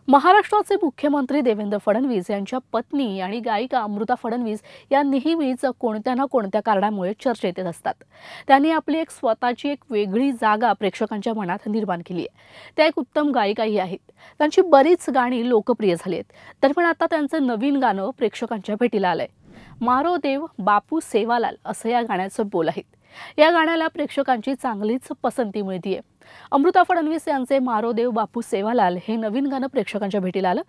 महाराष्ट्राचे मुख्यमंत्री देवेंद्र फडणवीस यांच्या पत्नी आणि गायिका अमृता फडणवीस या नेहमीच कोणत्या ना कोणत्या कारणामुळे चर्चेत येत असतात। त्यांनी आपली स्वतःची एक वेगळी जागा प्रेक्षकांच्या मनात निर्माण केली आहे। त्या एक उत्तम गायिकाही आहेत। त्यांची बरीच गाणी लोकप्रिय झाली आहेत। तर पण आता त्यांचं नवीन गाणं प्रेक्षकांच्या भेटीला आलंय। मारो देव बापू सेवालाल असं या गाण्याचं बोल आहेत। या गाण्याला प्रेक्षकांची चांगलीच पसंती मिळतीये। अमृता फडणवीस यांचे मारो देव बापू सेवालाल हे नवीन गाणं प्रेक्षकांच्या भेटीला आलं।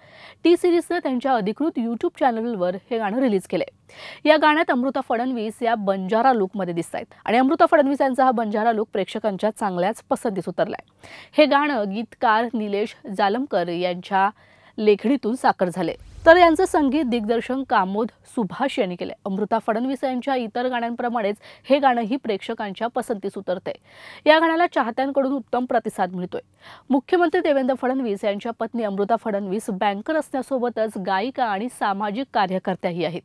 टी सिरीजने त्यांच्या अधिकृत यूट्यूब चॅनलवर हे गाणं रिलीज केलंय। या गाण्यात अमृता फडणवीस या बंजारा लुकमध्ये दिसतायत आणि अमृता फडणवीस यांचा हा बंजारा लुक प्रेक्षकांच्या चांगल्याच पसंतीस उतरलाय। हे गाणं गीतकार निलेश जालमकर यांच्या लेखणीतून साकार झाले, तर यांचं संगीत दिग्दर्शन कामोद सुभाष यांनी केले। अमृता फडणवीस यांच्या इतर गाण्यांप्रमाणेच हे गाणंही प्रेक्षकांच्या पसंतीस उतरते। या गाण्याला चाहत्यांकडून उत्तम प्रतिसाद मिळतोय। मुख्यमंत्री देवेंद्र फडणवीस यांच्या पत्नी अमृता फडणवीस बँकर असण्यासोबतच गायिका आणि सामाजिक कार्यकर्त्याही आहेत।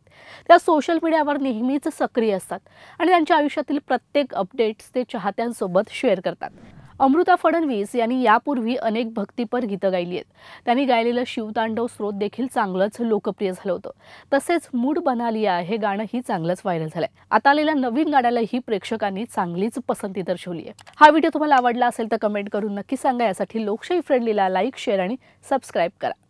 त्या सोशल मीडियावर नेहमीच सक्रिय असतात आणि त्यांच्या आयुष्यातील प्रत्येक अपडेट्स ते चाहत्यांसोबत शेअर करतात। अमृता फडणवीस यांनी यापूर्वी अनेक भक्तिपर गीतं गायली आहेत। त्यांनी गायलेलं शिवतांडव स्तोत्र देखील चांगलंच लोकप्रिय झालं होतं। तसेच मूड बना लिया हे गाणंही चांगलंच व्हायरल झालंय। आता आलेल्या नवीन गाण्यालाही प्रेक्षकांनी चांगलीच पसंती दर्शवली आहे। हा व्हिडिओ तुम्हाला आवडला असेल तर कमेंट करून नक्की सांगा। यासाठी लोकशाही फ्रेंडलीला लाईक, शेअर आणि सबस्क्राईब करा।